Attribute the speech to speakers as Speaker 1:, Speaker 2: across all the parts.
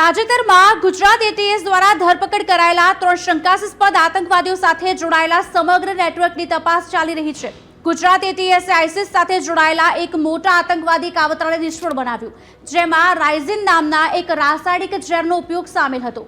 Speaker 1: તાજેતરમાં ગુજરાત એટીએસ દ્વારા ધરપકડ કરાયેલા 3 શંકાસ્પદ આતંકવાદીઓ સાથે જોડાયેલા સમગ્ર નેટવર્કની તપાસ ચાલી રહી છે। ગુજરાત એટીએસે આઈસિસ સાથે જોડાયેલા એક મોટા આતંકવાદી કાવતરાને નિષ્ફળ બનાવ્યું, જેમાં રાઇઝિન નામના એક રાસાયણિક ઝેરનો ઉપયોગ સામેલ હતો।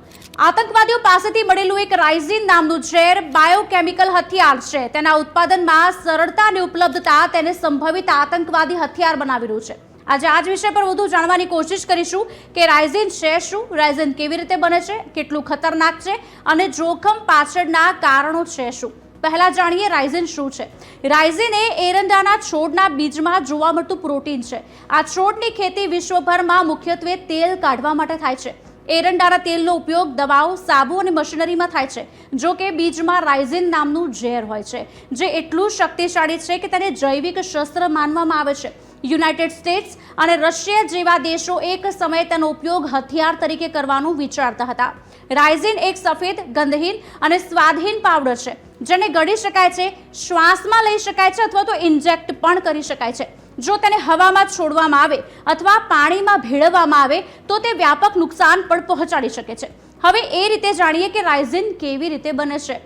Speaker 1: આતંકવાદીઓ પાસેથી મળેલું એક રાઇઝિન નામનું ઝેર બાયોકેમિકલ હથિયાર છે। તેના ઉત્પાદનમાં સરળતા અને ઉપલબ્ધતા તેને સંભવિત આતંકવાદી હથિયાર બનાવી રહ્યું છે। આજે આ જ વિષય પર વધુ જાણવાની કોશિશ કરીશું કે રાઇઝિન છે શું, રાઇઝિન કેવી રીતે બને છે, કેટલું ખતરનાક છે અને જોખમ પાછળના કારણો છે શું। પહેલા જાણીએ રાઇઝિન શું છે। રાઇઝિન એ એરંડાના છોડના બીજમાં જોવા મળતું પ્રોટીન છે। આ છોડની ખેતી વિશ્વભરમાં મુખ્યત્વે તેલ કાઢવા માટે થાય છે। એરંડાના તેલનો ઉપયોગ દવાઓ, સાબુ અને મશીનરીમાં થાય છે। જો કે બીજમાં રાઇઝિન નામનું ઝેર હોય છે, જે એટલું શક્તિશાળી છે કે તેને જૈવિક શસ્ત્ર માનવામાં આવે છે। યુનાઇટેડ સ્ટેટ્સ અને રશિયા જેવા દેશો એક સમયે તેનો ઉપયોગ હથિયાર તરીકે કરવાનું વિચારતા હતા। રાઇઝિન એક સફેદ, ગંધહીન અને સ્વાદહીન પાવડર છે, જેને ગળી શકાય છે, શ્વાસમાં લઈ શકાય છે અથવા તો ઇન્જેક્ટ પણ કરી શકાય છે। જો તેને હવામાં છોડવામાં આવે અથવા પાણીમાં ભેળવવામાં આવે તો તે વ્યાપક નુકસાન પણ પહોંચાડી શકે છે। હવે એ રીતે જાણીએ કે રાઇઝિન કેવી રીતે બને છે।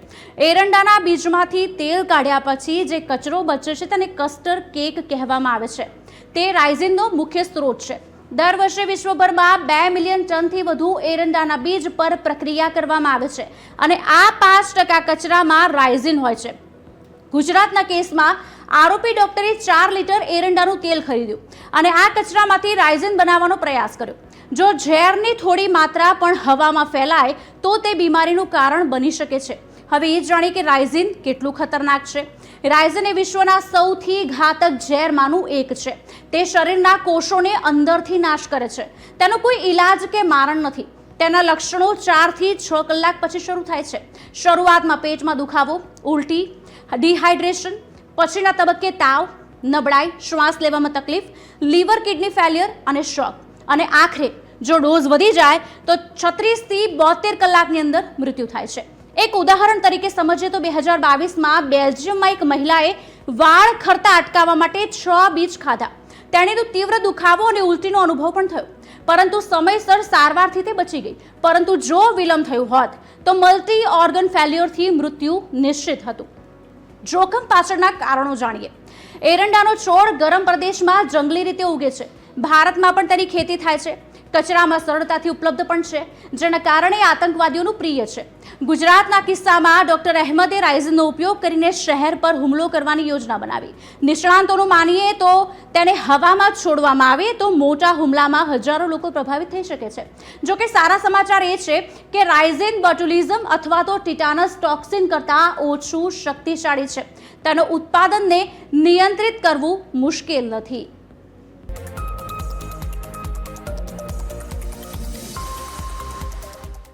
Speaker 1: એરંડાના બીજમાંથી તેલ કાઢ્યા પછી જે કચરો બચે છે તેને કસ્ટર કેક કહેવામાં આવે છે। તે રાઇઝિનનો મુખ્ય સ્ત્રોત છે। દર વર્ષે વિશ્વભરમાં 2 મિલિયન ટનથી વધુ એરંડાના બીજ પર પ્રક્રિયા કરવામાં આવે છે અને આ 5% કચરામાં રાઇઝિન હોય છે। ગુજરાતના કેસમાં આરોપી ડોક્ટરે 4 લીટર એરંડાનું તેલ ખરીદ્યું અને આ કચરામાંથી રાઇઝિન બનાવવાનો પ્રયાસ કર્યો। જો ઝેરની થોડી માત્રા પણ હવામાં ફેલાય તો તે બીમારીનું કારણ બની શકે છે। હવે એ જાણીએ કે રાઇઝિન કેટલું ખતરનાક છે। રાઇઝિન એ વિશ્વના સૌથી ઘાતક ઝેરમાંનું એક છે। તે શરીરના કોષોને અંદરથી નાશ કરે છે। તેનો કોઈ ઈલાજ કે મારણ નથી। તેના લક્ષણો 4 થી 6 કલાક પછી શરૂ થાય છે। શરૂઆતમાં પેટમાં દુખાવો, ઉલટી, ડિહાઇડ્રેશન, પછીના તબક્કે તાવ, નબળાઈ, શ્વાસ લેવામાં તકલીફ, લીવર કિડની ફેલિયર અને શોક, અને આખરે જો ડોઝ વધી જાય તો 36 થી 72 કલાકની અંદર મૃત્યુ થાય છે। એક ઉદાહરણ તરીકે સમજીએ તો 2022માં બેલ્જિયમમાં એક મહિલાએ વાળ ખરતા અટકાવવા માટે 6 બીજ ખાધા। તેણે તીવ્ર દુખાવો અને ઉલટીનો અનુભવ પણ થયો, પરંતુ સમયસર સારવારથી તે બચી ગઈ। પરંતુ જો વિલંબ થયું હોત તો મલ્ટી ઓર્ગન ફેલ્યોરથી મૃત્યુ નિશ્ચિત હતું। જોખમ પાછળના કારણો જાણીએ। એરંડાનો છોડ ગરમ પ્રદેશમાં જંગલી રીતે ઉગે છે। ભારતમાં પણ તેની ખેતી થાય છે। કચરામાં સરળતાથી ઉપલબ્ધ પણ છે, જેના કારણે આતંકવાદીઓનું પ્રિય છે। ગુજરાતના કિસ્સામાં ડોક્ટર અહેમદે રાઇઝિનનો ઉપયોગ કરીને શહેર પર હુમલો કરવાની યોજના બનાવી। નિષ્ણાંતોનું માનીએ તો તેને હવામાં છોડવામાં આવે તો મોટા હુમલામાં હજારો લોકો પ્રભાવિત થઈ શકે છે। જો કે સારા સમાચાર એ છે કે રાઇઝિન બોટ્યુલિઝમ અથવા તો ટીટાનસ ટોક્સિન કરતાં ઓછું શક્તિશાળી છે। તેનું ઉત્પાદનને નિયંત્રિત કરવું મુશ્કેલ નથી।